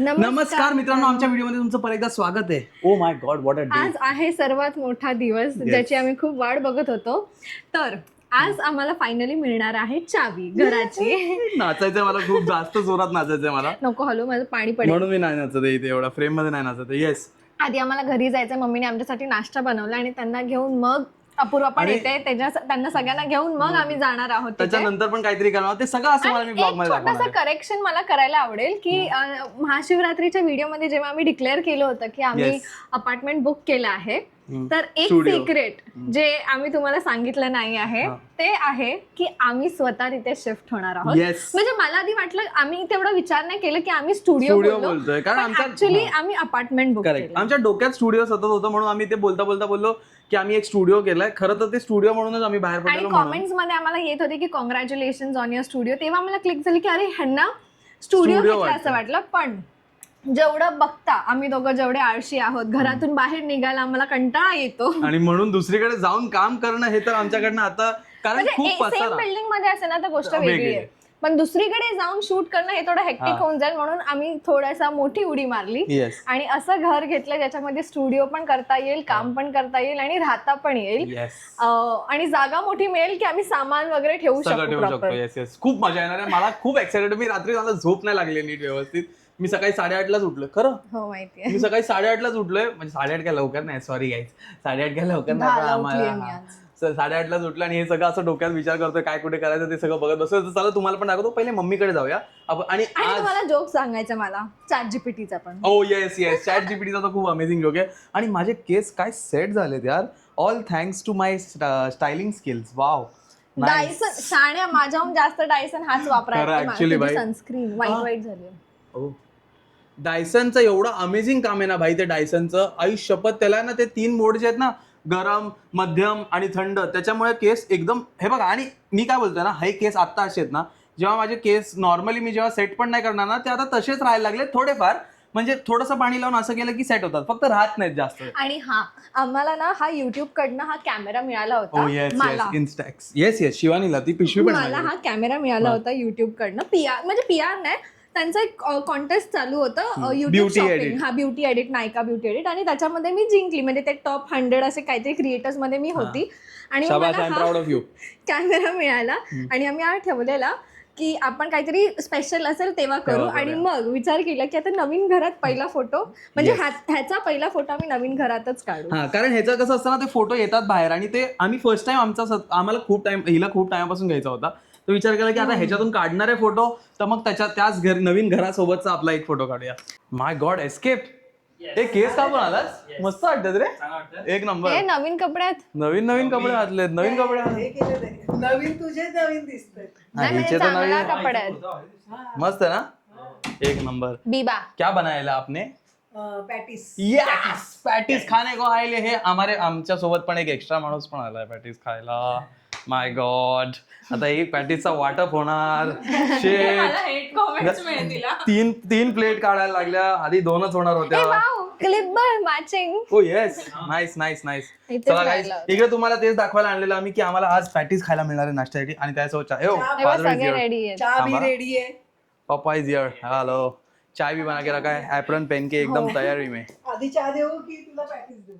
नमस्कार मित्रांनो, आमच्या व्हिडिओमध्ये तुमचं परत एकदा स्वागत आहे. Oh my God, what a day. आज आहे सर्वात मोठा दिवस ज्याची आम्ही खूप वाट बघत होतो. तर आज आम्हाला फायनली मिळणार आहे चावी घराची. नाचायचंय मला, खूप जास्त जोरात नाचायचंय मला. नको हलू, माझं पाणी पडेल म्हणून मी नाही नाचत इथे, एवढा फ्रेम मध्ये नाही नाचत. येस, आधी आम्हाला घरी जायचं. मम्मीने आमच्यासाठी नाश्ता बनवला आणि त्यांना घेऊन मग अपूर्वा पण येते. त्यांना सगळ्यांना घेऊन मग आम्ही जाणार आहोत. त्याच्यानंतर पण काहीतरी करणार, ते सगळं असं मला मी ब्लॉग मध्ये दाखवणार छोटासा करेक्शन मला करायला आवडेल की महाशिवरात्रीच्या व्हिडिओमध्ये जेव्हा आम्ही डिक्लेअर केलं होतं की आम्ही अपार्टमेंट बुक केलं आहे, तर एक सिक्रेट जे आम्ही तुम्हाला सांगितलं नाही आहे ते आहे की आम्ही स्वतः तिथे शिफ्ट होणार आहोत. म्हणजे मला आधी वाटलं, आम्ही तेवढा विचार नाही केलं की आम्ही स्टुडिओ बोलतोय, कारण ऍक्च्युअली आम्ही अपार्टमेंट बुक केलं. आमच्या डोक्यात स्टुडिओ सतत होतं, म्हणून आम्ही ते बोलता बोललो की आम्ही एक स्टुडिओ केलाय. खरं तर ते स्टुडिओ म्हणूनच आम्ही बाहेर पडलो. आणि कॉमेंट्स मध्ये आम्हाला येत होते की कॉंग्रॅच्युलेशन ऑन युअर स्टुडिओ. तेव्हा आम्हाला क्लिक झाली की अरे ह्यांना स्टुडिओ घेतला असं वाटलं. पण जेवढं बघता आम्ही दोघं जेवढे आळशी आहोत, घरातून बाहेर निघायला आम्हाला कंटाळा येतो आणि म्हणून दुसरीकडे जाऊन काम करणं हे तर आमच्याकडनं आता, कारण खूप सेम बिल्डिंग मध्ये असेल ना तर गोष्ट वेगळी आहे, पण दुसरीकडे जाऊन शूट करणं हे थोडं हेक्टिक होऊन जाईल. म्हणून आम्ही थोडासा मोठी उडी मारली आणि असं घर घेतलं ज्याच्यामध्ये स्टुडिओ पण करता येईल, काम पण करता येईल आणि राहता पण येईल. आणि जागा मोठी मिळेल की आम्ही सामान वगैरे ठेवू शकतो. येस, खूप मजा येणार आहे. मला खूप एक्साइटेड. मी रात्री मला झोप नाही लागली नीट व्यवस्थित. मी सकाळी 8:30लाच उठलोय. खरं हो, माहितीये. मी सकाळी 8:30लाच उठलोय. म्हणजे 8:30 काय लवकर नाही, सॉरी गाईज, 8:30 काय लवकर नाही. आम्हाला 8:30लाच उठलं आणि हे सगळं असं डोक्यात विचार करतोय काय कुठे करायचं ते सगळं बघत बसतो. चला तुम्हाला पण दाखवतो. पहिले मम्मीकडे जाऊया आपण. आणि तुम्हाला जोक सांगायचा मला ChatGPTचा पण. ओ येस, ChatGPTचा तर खूप अमेझिंग जोक आहे. आणि माझे केस काय सेट झालेत यार, all thanks to my styling skills. Wow. Dyson शाण्या, माझ्याहून जास्त डायसन हाच वापरायचा. सनस्क्रीन व्हाईट झाली. डायसनचं एवढं अमेझिंग काम आहे ना भाई, ते डायसनचं आयुष्यपत. त्याला ना ते 3 मोडचे आहेत ना, गरम, मध्यम आणि थंड. त्याच्यामुळे केस एकदम, हे बघा. आणि मी काय बोलतोय ना, हे केस आत्ता असे आहेत ना, जेव्हा माझे केस नॉर्मली मी जेव्हा सेट पण नाही करणार ना, ते आता तसेच राहायला लागले थोडेफार. म्हणजे थोडंसं पाणी लावून असं केलं की सेट होतात, फक्त राहत नाहीत जास्त. आणि आम्हाला ना हा युट्यूब कडनं हा कॅमेरा मिळाला होता. येस, शिवानीला ती पिशवी पण. मला हा कॅमेरा मिळाला होता युट्यूब कडनं. PR नाही, त्यांचं एक कॉन्टेस्ट चालू होतं युट्यूब शॉपिंग. ब्युटी एडिट, नायका ब्युटी एडिट. आणि त्याच्यामध्ये मी जिंकली. म्हणजे ते टॉप 100 असे काहीतरी क्रिएटर्स मध्ये मी होती. आणि कॅमेरा मिळाला आणि आम्ही ठेवलेला की आपण काहीतरी स्पेशल असेल तेव्हा करू. आणि मग विचार केला की आता नवीन घरात पहिला फोटो, म्हणजे ह्याचा पहिला फोटो आम्ही नवीन घरातच काढू. कारण ह्याचं कसं असतं ना, ते फोटो येतात बाहेर. आणि ते आम्ही फर्स्ट टाइम आम्हाला हिला खूप टाइमपासून घ्यायचा होता. तो विचार केला की आता ह्याच्यातून काढणारे फोटो, तर मग त्याच नवीन घरासोबतचा आपला एक फोटो काढूया. माय गॉड, एस्केप. हे केस का पण आलास, मस्त वाटत रे, एक नंबर. नवीन कपड्यात नवीन कपडे घातलेत, नवीन कपडे नवीन तुझे नवीन दिसतंय. मस्त आहे ना, एक नंबर. बीबा क्या बनायला आपने? पॅटीस. यस, पॅटीस खाने को आले. हे आमच्या सोबत पण एक एक्स्ट्रा माणूस पण आलाय पॅटीस खायला. माय गॉड, आता एक पॅटीसचा वाटप होणार. तीन प्लेट काढायला लागल्या, आधी 2च होणार होत्या. मॅचिंग. Yes, nice. चला गाईस, इकडे तुम्हाला तेच दाखवायला आणलेलं आम्ही की आम्हाला आज पॅटीस खायला मिळणार आहे नाश्त्यासाठी. आणि त्यासोबत रेडी आहे. पापा इज हियर. हेलो, चाय भी बना के रखा है, एप्रन पहन के एकदम तयारी में. आधी चहा देऊ की तुला पॅटीस देऊ?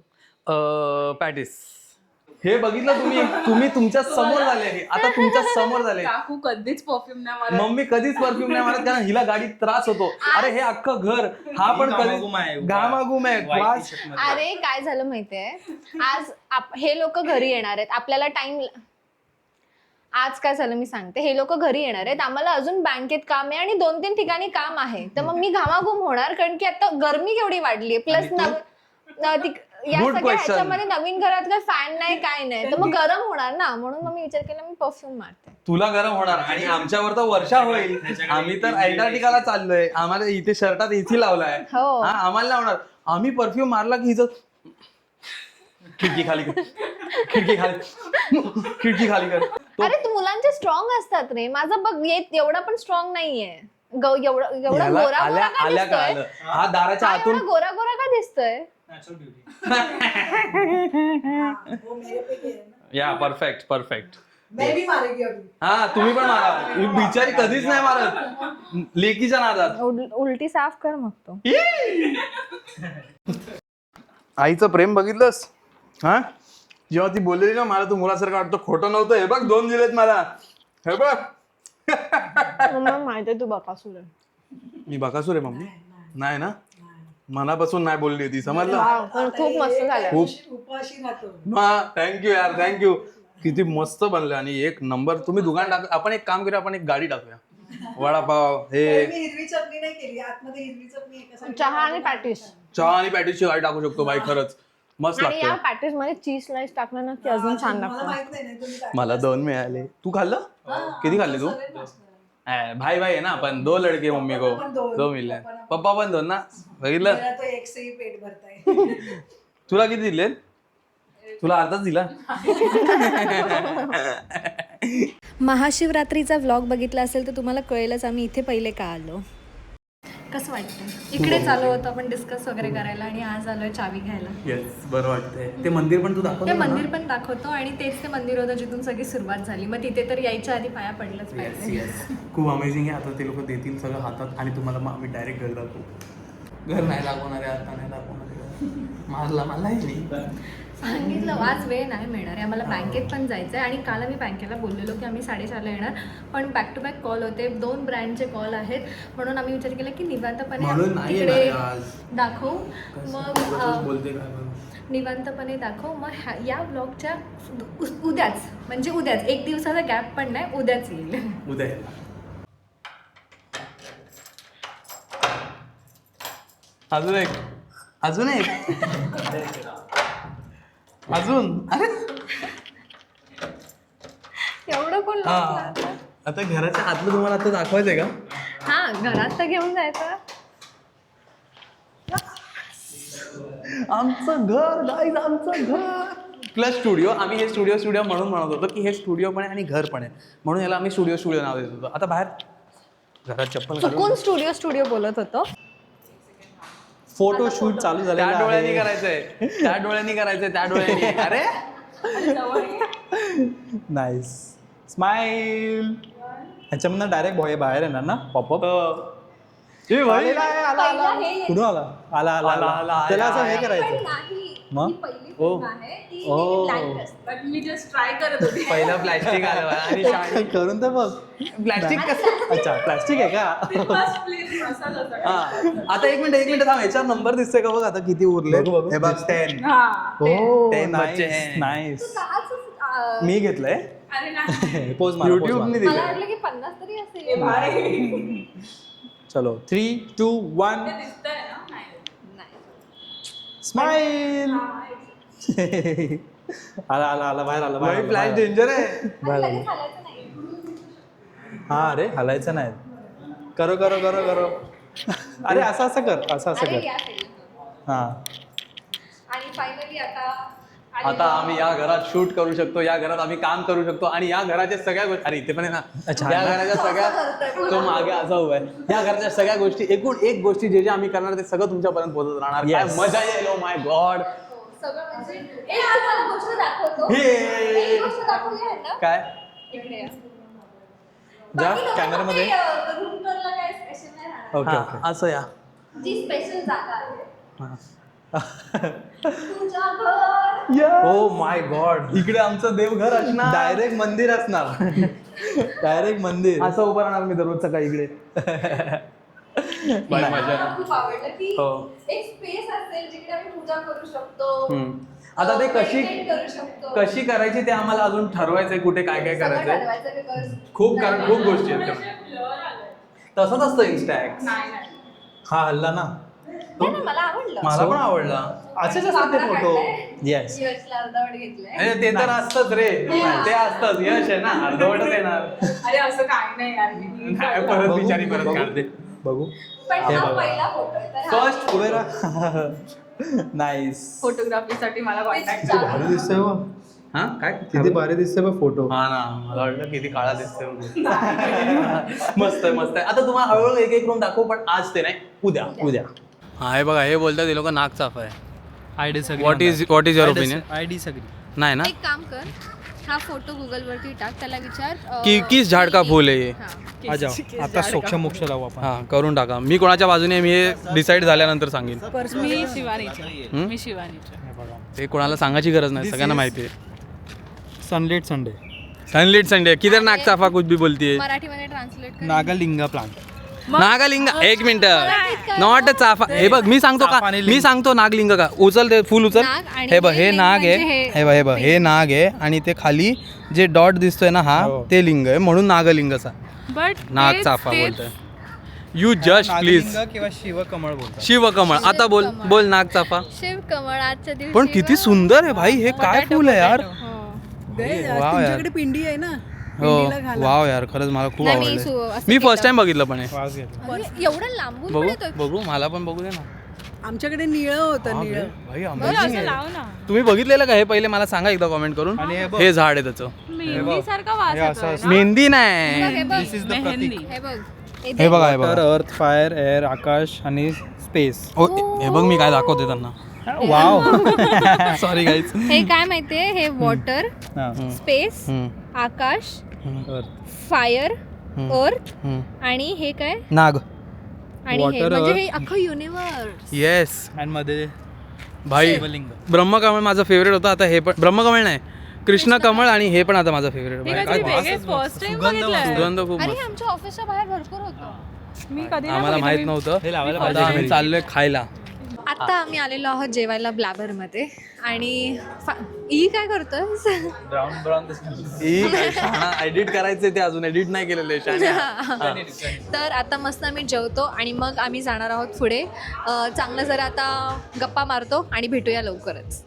पॅटीस. हे बघितलं तुम्ही तुमच्या समोर झाले. हे आता तुमच्या समोर झाले. काकू कधीच परफ्यूम नाही मारत. मम्मी कधीच परफ्यूम नाही मारत, कारण हिला गाडीत त्रास होतो. अरे हे अख्खं घर, हा पण घामाघूम आहे. अरे काय झालं माहितीये, आज हे लोक घरी येणार आहेत. आपल्याला टाइम, आज काय झालं मी सांगते. हे लोक घरी येणार आहेत, आम्हाला अजून बँकेत काम आहे आणि 2-3 ठिकाणी काम आहे. तर मग मी घामाघूम होणार, कारण की आता गरमी केवढी वाढली आहे. प्लस या सगळ्या ह्याच्यामध्ये नवीन घरात काय फॅन नाही, काय नाही, तर मग गरम होणार ना. म्हणून मग मी विचार केला मी परफ्यूम मारते. तुला गरम होणार आणि आमच्यावर तर वर्षा होईल. आम्ही तर अँटार्क्टिकाला चाललोय. आम्हाला इथे शर्टात एसी लावलाय. आम्हाला नाही होणार. आम्ही परफ्यूम मारला की हिचं खिडकी खाली कर. अरे तू मुलांचे स्ट्रॉंग असतात रे. माझं बघ एवढा पण स्ट्रॉंग नाहीये. एवढा गोरा हा दाराच्या आतून गोरा का दिसतोय? या परफेक्ट. मैं भी मारेगी अभी. हा तुम्ही पण मारा. ही बिचारी कधीच नाही मारत लेकीच्या नादात. उलटी साफ कर मग तो. आईचं प्रेम बघितलंस हा जेव्हा ती बोललेली ना मला तू मुलासारखं वाटतं खोटं नव्हतं हे बघ 2 दिलेत मला हे बघ. मला माहिती तू बकासूर आहे. मी बकासूर आहे मम्मी नाही ना मनापासून नाही बोलली ती समजलं. पण खूप मस्त झालं. खूप उपाशी राहतो. थँक्यू यार थँक्यू. किती मस्त बनलं आणि 1 नंबर. तुम्ही दुकान टाक आपण एक काम करूया आपण एक गाडी टाकूया वडापाव हे मी हिरवी चटणी नाही केली आतमध्ये हिरवी चटणी एका side ला. चहा आणि पॅटीस. चहा आणि पॅटीसची गाडी टाकू शकतो बाई खरंच मस्त आणि या लागतं. पॅटीस मध्ये चीज स्लाइस टाकलं ना की अजून छान मला लागतं. माहित नाही तुम्ही काय. मला 2 मिळाले. तू खाल्लं किती खाल्ले तू. भाई भाई है ना अपन 2 लड़के मम्मी को 2 मिले पप्पा पण 2 ना बघितलं. मेरा तो एक से ही पेट भरता है. तुला किती दिले तुला अर्धाच दिला. महाशिवरात्रीचा व्लॉग बघितला असेल तर तुम्हाला कळेलच आम्ही इथे पहिले का आलो. कसं वाटतं इकडे चालू होतं आपण डिस्कस वगैरे करायला आणि आज आलोय चावी घ्यायला. येस बरं वाटतंय. ते मंदिर पण तू दाखव. ते मंदिर पण दाखवतो आणि तेच ते मंदिर होतं जिथून सगळी सुरुवात झाली. मग तिथे तर यायच्या आधी पाया पडलंच पाहिजे. खूप अमेझिंग आहे. आता ते लोक देतील सगळं हातात आणि तुम्हाला मग आम्ही डायरेक्ट घर दाखवू. घर नाही दाखवणार आहे आता नाही दाखवणार मारला मला सांगितलं आज वेळ नाही मिळणार आहे आम्हाला बँकेत पण जायचं आहे. आणि काल आम्ही बँकेला बोललेलो की आम्ही 4:30ला येणार पण बॅक टू बॅक कॉल होते 2 ब्रँडचे कॉल आहेत म्हणून आम्ही विचार केला की निवांतपणे इकडे दाखवू मग बोलते काय निवांतपणे दाखव मग या ब्लॉगच्या उद्याच म्हणजे उद्याच 1 दिवसाचा गॅप पण नाही उद्याच येईल. उद्या अजून एक अजून अरे एवढं कोण हा आता घराच्या आतलं तुम्हाला आता दाखवायचंय का. हा घरात तर घेऊन जायचं. आमचं घर गाईज आमचं घर प्लस स्टुडिओ. आम्ही हे स्टुडिओ म्हणून म्हणत होतो की हे स्टुडिओ पण आहे आणि घर पण आहे म्हणून याला आम्ही स्टुडिओ नाव देत होतो. आता बाहेर घरात चप्पल चुकून स्टुडिओ बोलत होतो. फोटोशूट चालू झालं. त्या डोळ्यांनी करायचंय त्या डोळ्यांनी अरे नाईस स्माइल. ह्याच्यामधनं डायरेक्ट बाहेर येणार ना पॉपअप. कुठून आला त्याला असं हे करायचं मग बट मी जस्ट ट्राय करत होते. पहिलं प्लॅस्टिक आलं आणि करून तर बघ. प्लॅस्टिक अच्छा प्लास्टिक आहे का. फर्स्ट प्लेस मसाला होता. आता 1 मिनिट थांब याच्यावर नंबर दिसतोय का बघ आता किती उरले. बघू. हे बघ 10. हा हो 10 बच्चे नाईस हैं. नाईस. मी घेतलंय अरे नाही पोज मार युट्यूबने मला दिलंय. वाटलं की 50 तरी असेल. भाई चलो 3 2 1 ते दिसतंय ना नाही स्माइल. आला बाहेर भाई फ्लॅश डेंजर आहे. आणि लगेच हालायचं नाही. हा अरे हलायचं नाही. करो अरे असं कर अरे या केलं. हा. आणि फायनली आता आम्ही या घरात शूट करू शकतो या घरात आम्ही काम करू शकतो आणि या घराच्या सगळ्या गोष्टी अरे इथे पण आहे ना अच्छा. या घराच्या सगळ्या तो मागे असा उभा आहे या घराच्या सगळ्या गोष्टी एकूण एक गोष्टी जे आम्ही करणार ते सगळं तुमच्यापर्यंत पोहोचत राहणार. काय Yes. मजा येईल. Oh my God. सगळं म्हणजे एक तुम्हाला गोष्ट दाखवतो. हे. एक गोष्ट दाखवूया ना काय इकडे या. जा बाकी कॅमेरामध्ये. लोकांमध्ये, room tour ला काय स्पेशल नाही राहणार. ओके हा, असं या जी स्पेशल जागा आहे हा. तुझ्या घर. Oh my God. इकडे आमचं देवघर असणार. डायरेक्ट मंदिर असणार. डायरेक्ट मंदिर. असं उभं राहणार मी दररोज सकाळी इकडे. बाय मजा. मला खूप आवडलं की हो. एक स्पेस असेल जिकडे आम्ही पूजा करू शकतो. आता ते meditate करू शकतो. कशी करायची ते आम्हाला अजून ठरवायचंय कुठे काय काय सगळं करायचंय. ठरवायचं because खूप गोष्टी आहेत ब्लर आलंय. तसंच असतं इन्स्टॅक्ट. नाही हा हल्ला ना. नाही ना, मला आवडलं. मला पण आवडला. असेच असतात ते फोटो. येस. यशला अर्धवट घेतलंय. अरे ते तर असतंच रे ते असतंच यश आहे ना अर्धवटच येणार. अरे असं काही नाही यार मी नाही, परत बघू, बिचारी परत बघू. काढते. बघू पण हे हा बघा. पहिला फोटो आहे तर हा फर्स्ट उभे राहा. नाईस. फोटोग्राफीसाठी मला कॉन्टॅक्ट चालेल. भारी दिसतोय बघ. हा काय किती भारी दिसतोय बघ फोटो. हा ना मला वाटलं किती काळा दिसतोय म्हणून. मस्त आहे आता तुम्हाला हळूहळू एक रूम दाखवू पण आज ते नाही उद्या. हा हे बघा हे बोलतात ते लोक नाक चाफ आहे. I disagree. What on is that. your I opinion? I disagree. नाही ना एक काम कर हा फोटो गुगल वरती टाक, त्याला विचार की किस झाड का फूल आहे हे? हा. आ जाओ आता सोक्ष मोक्ष लावू आपण. हा करून टाका. मी कोणाच्या बाजूने आहे, मी हे डिसाईड झाल्यानंतर सांगेन. मी शिवानीचे हम्म? मी शिवानीचे. हे बघा ते कोणाला सांगायची गरज नाही, सगळ्यांना माहिती आहे. सनलेट संडे सनलिट संडे किधर नाग चाफा कुछ भी बोलती है. मराठीमध्ये ट्रान्सलेट कर. नागालिंगा प्लांट. नागालिंग एक मिनिट नॉट चाफा. हे बघ मी सांगतो का, चाफा आणि लिंग. मी सांगतो नागलिंग का. उचल ते फुल उचल. नाग आणि हे बघ हे लिंग नाग आहे. म्हणजे हे बघ हे बघ हे नाग आहे आणि ते खाली जे डॉट दिसतोय ना हा हो. ते लिंग आहे, म्हणून नागलिंग असा. बट नाग चाफा बोलतोय. You just please. नागलिंग किंवा शिवकमळ बोलतात. शिवकमळ. आता बोल बोल नाग चाफा. शिव कमळ आजच्या दिवशी. पण किती सुंदर आहे भाई, हे काय फुल आहे यार. हो. गए, वाव यार. तुमच्याकडे पिंडी आहे ना, हो पिंडीला घाला. वाव यार, खरंच मला खूप नाही, मी आवडलं. असं मी केलं. फर्स्ट टाइम बघितलं पण हे. वास घेतला. अरे, एवढं लांबून पण बघू येतोय. बघू मला पण बघू दे ना. आमच्याकडे निळं होतं, निळं. भाई बरं, amazing असं आहे. लाव ना. तुम्ही बघितलेलं का हे? पहिले मला सांगा एकदा कॉमेंट करून. आणि हे बघ. हे झाड आहे त्याचं. मेहंदी सारखा वास हे असं येतोय असतं. ना. मेहंदी बघ, नाही. हे बघ. दिस इज द मेहंदी. प्रतीक. हे बघ. हे बघा हे वॉटर, बघा. अर्थ, फायर, एअर, आकाश आणि स्पेस. हे बघ मी काय दाखवते त्यांना. वाव. Sorry guys. हे काय माहितीये, हे वॉटर, स्पेस, आकाश, फायर, अर्थ आणि हे काय, नाग. आणि हे Water, म्हणजे earth. हे अख्खं युनिवर्स. येस आणि मध्ये भाई. शिवलिंग. ब्रह्मकमळ माझं फेवरेट होतं. आता हे पण ब्रह्मकमळ नाही, कृष्ण कमळ, आणि हे पण आता माझं फेवरेट. हे काय कधी वास वेगळे आहे. फर्स्ट टाइम सुगंध बघितलंय. सुगंध खूप अरे मस्त. आमच्या ऑफिसच्या बाहेर भरपूर होतं. मी कधी नाही आम्हाला बघितलं. माहित नव्हतं. हे लावायला आता पाहिजे आम्ही घरी. चाललोय खायला. आता आम्ही आलेलो आहोत जेवायला ब्लॅबरमध्ये आणि ई काय करतोय. ब्राऊन ब्राऊन एडिट करायचंय ते, अजून एडिट नाही केलेलं आहे शाने. तर आता मस्त आम्ही जेवतो आणि मग आम्ही जाणार आहोत पुढे. चांगलं जरा आता गप्पा मारतो आणि भेटूया लवकरच.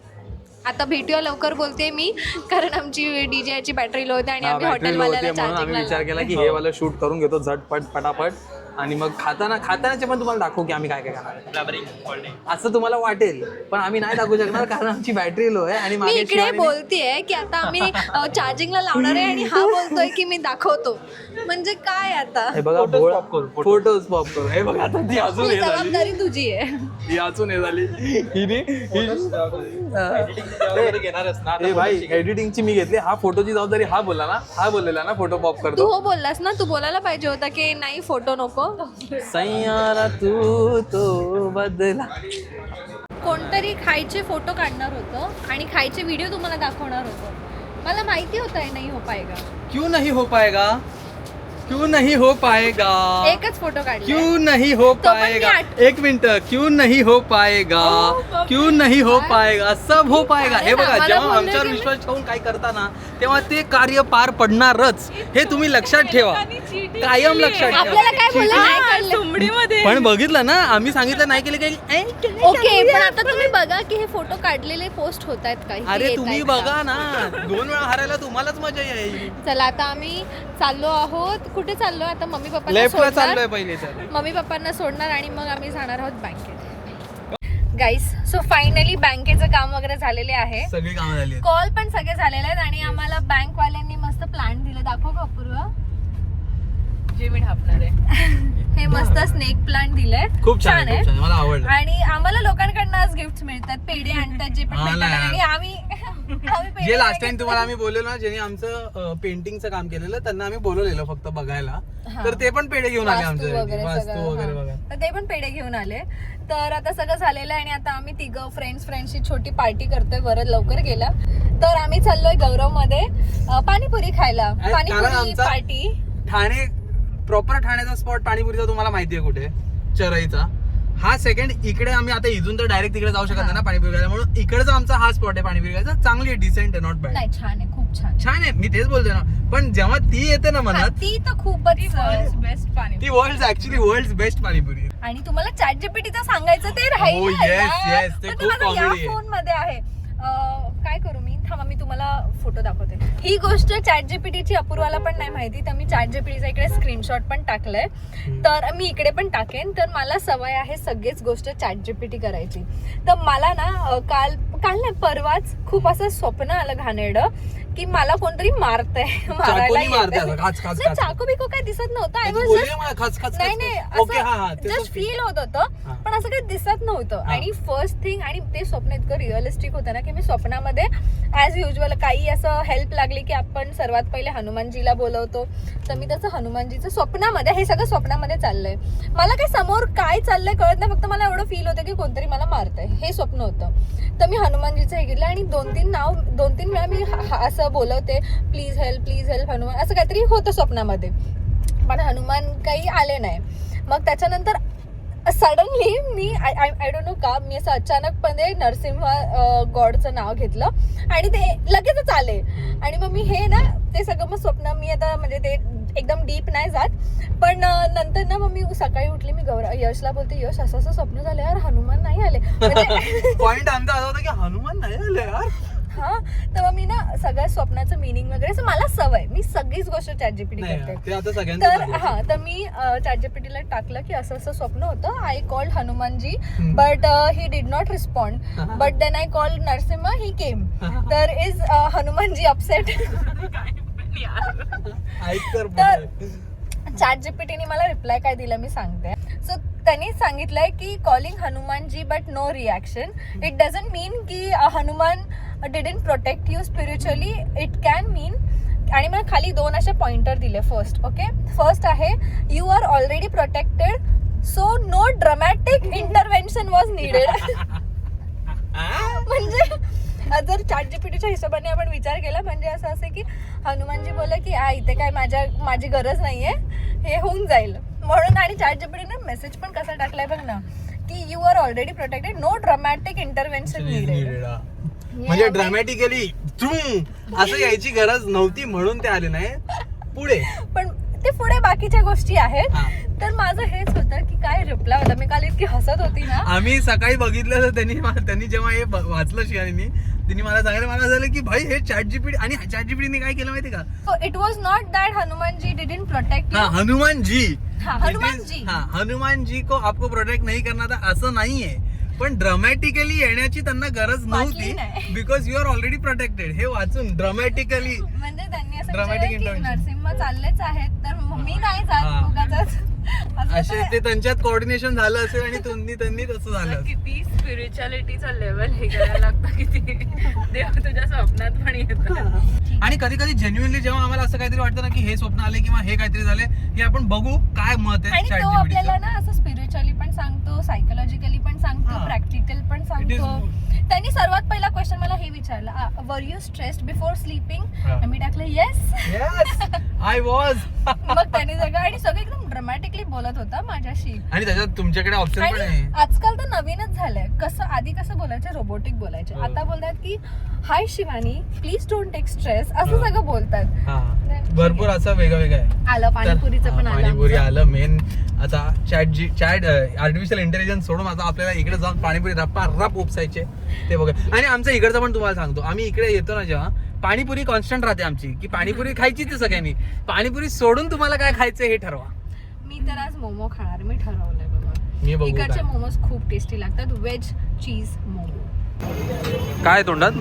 आता भेटूया लवकर बोलते मी, कारण आमची डीजेची बॅटरी लो होते आणि आम्ही हॉटेलवाल्याला म्हणून आम्ही विचार चार्जिंग केला की हे वाला शूट करून घेतो झटपट पटापट, आणि मग खातानाचे पण तुम्हाला दाखवू की आम्ही काय काय खाणार. असं तुम्हाला वाटेल पण आम्ही नाही दाखवू शकणार कारण आमची बॅटरी लो आहे. आणि मी मागे इकडे शिवानीने- बोलतेय की आता आम्ही चार्जिंगला लावणार आहे आणि हा बोलतोय की मी दाखवतो. म्हणजे काय आता, हे बघा फोटोज पॉप करू. हे बघा आता ती अजून हे झाली, जबाबदारी तुझी आहे. ही अजून हे झाली. हिने हे भाई एडिटिंगची मी घेतली. हा फोटोची जबाबदारी हा बोलला ना, हा बोललेला ना फोटो पॉप तू करतो. हो बोललास ना, तू बोलायला पाहिजे होता की नाही फोटो नको. सैयारा तू तो बदला. कोणतरी खायचे फोटो काढणार होतं आणि खायचे व्हिडिओ तुम्हाला दाखवणार होतं. मला माहिती होतं हे नाही हो पाएगा. क्यों नहीं हो पाएगा, क्यों नहीं हो पाएगा, एकच फोटो काढला. क्यों नहीं हो तो पण मी पाएगा. एक मिनिट, क्यों नहीं हो पाएगा, क्यों नहीं हो पाएगा, सब हो पाएगा. हे बघा, मला जेव्हा बोलले आमच्यावर की मी- विश्वास ठेवून काय करताना तेव्हा ते कार्य पार पडणारच. हे तुम्ही लक्षात ठेवा, कायम लक्षात आपल्याला ठेवा. काय बोलले नाही काढले. तुंबडीमध्ये पण बघितलं ना, आम्ही सांगितलं नाही केलं काही. ओके, पण आता तुम्ही बघा की हे फोटो काढलेले पोस्ट होत आहेत का, इथे अरे येत तुम्ही आहेत का? बघा ना, 2 वेळा हारायला तुम्हालाच मजा येईल. चला आता आम्ही चाललो आहोत. कुठे चाललो आता, मम्मी पप्पांना लेफ्टला सोडणार. चाललोय पहिले तर. मम्मी पप्पांना सोडणार आणि मग आम्ही जाणार आहोत बँकेत. गाईस, सो फायनली बँकेचं काम वगैरे झालेले आहे. सगळी कामं झाली आहेत. कॉल पण सगळे झालेले आहेत आणि आम्हाला बँकवाल्यांनी मस्त प्लान दिले. दाखव का अपूर्व, जे मी ढापणार आहे. हे मस्त स्नेक प्लांट दिलंय. खूप छान आहे, खूप छान आहे. मला आवडलं. आणि आम्हाला लोकांकडनं आज गिफ्ट मिळतात, पेढे आणतात जे पण हा ना. भेटतात आणि आम्ही पेढे जे लास्ट टाइम घेतले. तुम्हाला आम्ही बोललेलो ना, ज्यांनी आमचं पेंटिंगचं काम केलेलं त्यांना आम्ही बोलवलेलं फक्त बघायला, हा. तर ते पण पेढे घेऊन आले वास्तू आमच्या वगैरे वास्तू सगळं, वगैरे हा. बघा. तर ते पण पेढे घेऊन आले. तर आता सगळं झालेलं आहे आणि आता आम्ही तिघं फ्रेंड्सची छोटी पार्टी करतोय. बरं लवकर गेला तर आम्ही चाललोय गौरव मध्ये पाणीपुरी खायला. कारण पाणीपुरी आमचा- पार्टी. ठाणे प्रॉपर ठाण्याचा स्पॉट पाणीपुरीचा तुम्हाला माहितीये कुठे, चरईचा. हा सेकंड इकडे आम्ही आता इथून तर डायरेक्ट तिकडे जाऊ शकत नाही ना पाणीपुरी खायला, म्हणून इकडचा आमचा हा स्पॉट आहे पाणीपुरी खायचा. चांगली आहे, डिसेंट आहे, नॉट बॅड. नाही, छान आहे, खूप छान. छान आहे, मी तेच बोलतोय ना. पण जेव्हा ती येते ना हा, मनात, ती तर खूपच बेस्ट पाणी. ती वर्ल्ड बेस्ट पाणीपुरी. आणि तुम्हाला चॅट जीपीटीचं सांगायचं ते राहील. Oh, yes, yes, ते खूप comedy आहे. फोन मध्ये आहे. काय करू मी, थांबा मी तुम्हाला फोटो दाखवते. ही गोष्ट चॅट जीपीटीची अपूर्वाला पण नाही माहिती, तर मी चॅट जीपीटीचा इकडे स्क्रीनशॉट पण टाकलंय. तर मी इकडे पण टाकेन. तर मला सवय आहे सगळीच गोष्ट चॅट जीपीटी करायची. तर मला ना काल नाही परवाच खूप असं स्वप्न आलं घाणेरडं की मला कोणतरी मारतंय, चाकूनी मारते असं, खाच, खाच, नाही, खाच. चाकू बिकू काय दिसत नव्हतं. आय तू वॉज बोलली ना मला, खाच, खाच, नाही खाच, नाही खाच. ओके, हा, हा, असं ते जस्ट फील होत होतं, पण असं काही दिसत नव्हतं. आणि फर्स्ट थिंग, आणि ते स्वप्न इतकं रिअलिस्टिक होतं ना की मी स्वप्नामध्ये ॲज युजल काही असं हेल्प लागली की आपण सर्वात पहिले हनुमानजीला बोलवतो, तर मी तसं हनुमानजीचं स्वप्नामध्ये, हे सगळं स्वप्नामध्ये चाललंय. मला काही समोर काय चाललंय कळत नाही, फक्त मला एवढं फील होतं की कोणतरी मला मारतंय, हे स्वप्न होतं. तर मी हनुमानजीचं हे घेतलं आणि 2-3 वेळा मी असं बोलवते, प्लीज हेल्प हनुमान, असं काहीतरी होतं स्वप्नामध्ये, पण हनुमान काही आले नाही. मग त्याच्यानंतर suddenly me I don't know का मी असं अचानकपणे नरसिंह गॉडचं नाव घेतलं आणि ते लगेचच आले. आणि मग मी हे ना ते सगळं मग स्वप्न, मी आता म्हणजे ते एकदम डीप नाही जात, पण नंतर ना मग मी सकाळी उठली, मी यशला बोलते, यश असं असं स्वप्न झालं यार, हनुमान नाही आले. म्हणजे पॉइंट आमचा असा होता की हनुमान नाही आले यार. हा, तर मग मी ना सगळ्या स्वप्नाचं मिनिंग वगैरे, असं मला सवय, मी सगळीच गोष्ट चॅटजीपीटी नाही, करते. ते आता सगळ्यांचं तर झालं. हा, तर मी चॅटजीपीटीला टाकलं की असं असं स्वप्न होतं, I called Hanumanji but he did not respond, but then I called Narasimha, he came, तर इज हनुमानजी अपसेट. ऐक तर तर चॅटजीपीटीने मला रिप्लाय काय दिला मी सांगते. सो त्यांनी सांगितलंय की calling Hanumanji but no reaction, it doesn't mean की Hanuman didn't protect you spiritually, it can mean, आणि मला खाली 2 असे पॉइंटर दिले. फर्स्ट आहे you are already protected, so no dramatic intervention was needed. म्हणजे जर चॅटजीपीटीच्या हिशोबाने आपण विचार केला, म्हणजे असं असे की हनुमानजी बोलले की इथे काय माझी गरज नाहीये, हे होऊन जाईल म्हणून. आणि चॅटजीपीटीने मेसेज पण कसा टाकलाय बघ ना, की you are already protected, no dramatic intervention needed. म्हणजे ड्रामॅटिकली असं यायची गरज नव्हती म्हणून ते आले नाही पुढे. पण ते पुढे बाकीच्या गोष्टी आहेत. तर माझं हेच होतं की काय रिप्लाय होता, मी काल इतकी हसत होती ना. आम्ही सकाळी बघितलं तर त्यांनी जेव्हा हे वाचलं शिवानी, त्यांनी मला सांगितलं, मला झालं की भाई हे चॅटजीपीटी, आणि चॅटजीपीटीने काय केलं माहिती का, it was not that Hanumanji didn't protect you. Hanumanji, Hanumanji, Hanumanji को आपको प्रोटेक्ट नाही करणार था असं नाहीये, पण ड्रामॅटिकली येण्याची त्यांना गरज वाटली नव्हती, नाही. Because you are already protected. हे वाचून ड्रामॅटिकली म्हणजे त्यांनी असं Dramatic विचारलं की intervention. नरसिंह चाललेच आहेत, तर मी नाही हा. जात उगाचच. असं असे ते त्यांच्यात कोऑर्डिनेशन झालं असेल आणि त्यांनी तसं झालं. किती स्पिरिच्युअलिटीचा लेवल हे करायला लागतं, किती देव तुझ्या स्वप्नात पण येतं. आणि कधी कधी जेन्युइनली जेव्हा आम्हाला असं काहीतरी वाटतं ना की हे स्वप्न आले किंवा हे काहीतरी झाले, हे आपण बघू काय मत आहे आणि तो ChatGPT आपल्याला चं. ना असं स्पिरिच्युअली पण सांगतो, सायकोलॉजिकली पण सांगतो, हा. प्रॅक्टिकल पण It सांगतो. is- त्यांनी सर्वात पहिला क्वेश्चन मला हे विचारला, were you stressed before sleeping. हा. मी टाकलं येस. Yes, I was. मग त्यांनी सगळं, आणि सगळं एकदम ड्रामॅटिकली बोलत होता माझ्याशी. आणि त्याच्यात तुमच्याकडे ऑप्शन पण आणि आहे. आजकाल तर नवीनच झालंय, आधी कसं बोलायचे, रोबोटिक बोलायचे, आता बोलतात की hi Shivani please don't take stress, असं हा. सगळं बोलतात. हा, भरपूर असं वेगळं वेगळं आहे. आलं पाणीपुरीचं पण आलं पाणीपुरी आमचं. आलं. मेन आता चॅट आर्टिफिशियल इंटेलिजन्स सोडून आता आपल्याला इकडे जाऊन पाणीपुरी रप उपसायचे ते बघा. आणि आमचं इकडचं पण तुम्हाला सांगतो, आम्ही इकडे येतो ना जेव्हा, पाणीपुरी कॉन्स्टंट राहते आमची, की पाणीपुरी खायची ते सगळ्यांनी. पाणीपुरी सोडून तुम्हाला काय खायचं हे ठरवा. मी तर आज मोमो खाणार, मी ठरवलंय बाबा. मी बघू इकडचे काय. मोमोज खूप टेस्टी लागतात, व्हेज चीज मोमो. काय तोंडात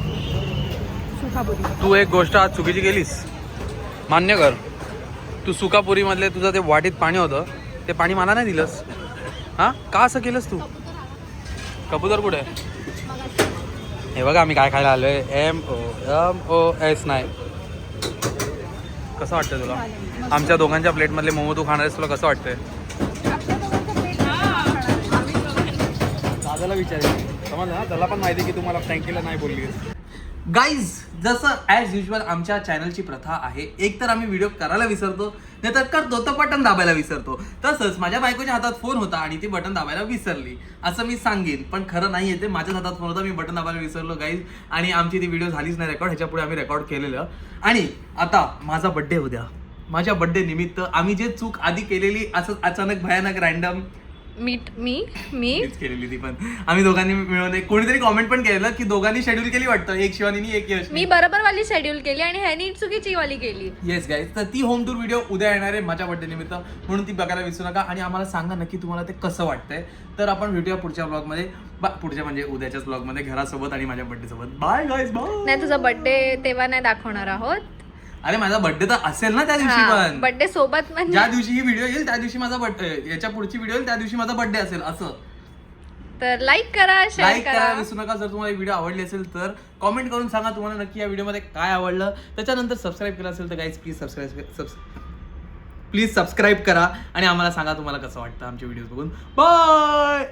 सुखापुरी. तू एक गोष्ट आज चुकीची केलीस, मान्य कर. तू सुकापुरी मधले तुझं ते वाटीत पाणी होतं, ते पाणी मला नाही दिलंस. हा, का असं केलंस तू? कबूतर कुठे आहे? हे बघा आम्ही काय खायला आलोय, MOMOS नाही. कसं वाटतंय तुला? आमच्या दोघांच्या प्लेट मधले मोमो तू खाणार आहेस, तुला कसं वाटतंय? दादाला विचारेल, समजलं ना, त्याला पण माहिती की तुम्हाला फ्रँकीला नाही बोलली. गाईज, जसं ॲज युजल आमच्या चॅनलची प्रथा आहे, एक तर आम्ही व्हिडिओ करायला विसरतो, नाहीतर करतो तर बटन दाबायला विसरतो. तसंच माझ्या बायकोच्या हातात फोन होता आणि ती बटन दाबायला विसरली असं मी सांगेन, पण खरं नाही येते. माझ्याच हातात फोन होता, मी बटन दाबायला विसरलो गाईज, आणि आमची ती व्हिडिओ झालीच नाही रेकॉर्ड. ह्याच्या पुढे आम्ही रेकॉर्ड केलेलं. आणि आता माझा बड्डे उद्या, माझ्या बड्डे निमित्त आम्ही जे चूक आधी केलेली, असं अचानक भयानक रँडम मी मीच केलेली ती पण आम्ही दोघांनी मिळून कोणीतरी कॉमेंट पण केलेलं की दोघांनी शेड्यूल केली वाटतं, एक शिवानीनी एक यश. मी बरोबर वाली शेड्यूल केली आणि ह्यानी चुकीची वाली केली. येस गाईज, तर ती होम टूर व्हिडिओ उद्या येणार आहे माझ्या बर्थडे निमित्त, म्हणून ती बघायला विसरू नका आणि आम्हाला सांगा नक्की तुम्हाला ते कसं वाटतंय. तर आपण भेटूया पुढच्या ब्लॉगमध्ये, पुढच्या म्हणजे उद्याच्याच ब्लॉगमध्ये घरासोबत आणि माझ्या बर्थडे सोबत. Bye guys, bye. नाही तुझा बर्थडे तेव्हा नाही दाखवणार आहोत. अरे माझा बर्थडे तर असेल ना त्या दिवशी पण. बर्थडे सोबत म्हणजे ज्या दिवशी ही व्हिडिओ येईल त्या दिवशी माझा बर्थडे, याच्या पुढची व्हिडिओ येईल त्या दिवशी माझा बर्थडे असेल असं. तर लाईक करा, शेअर लाईक करा. करायला विसरू नका. जर तुम्हाला व्हिडिओ आवडली असेल तर कॉमेंट करून सांगा तुम्हाला नक्की या व्हिडिओमध्ये काय आवडलं. त्याच्यानंतर सबस्क्राईब केलं असेल तर गाईज प्लीज सबस्क्राईब करा आणि आम्हाला सांगा तुम्हाला कसं वाटतं आमचे व्हिडिओ बघून. बाय.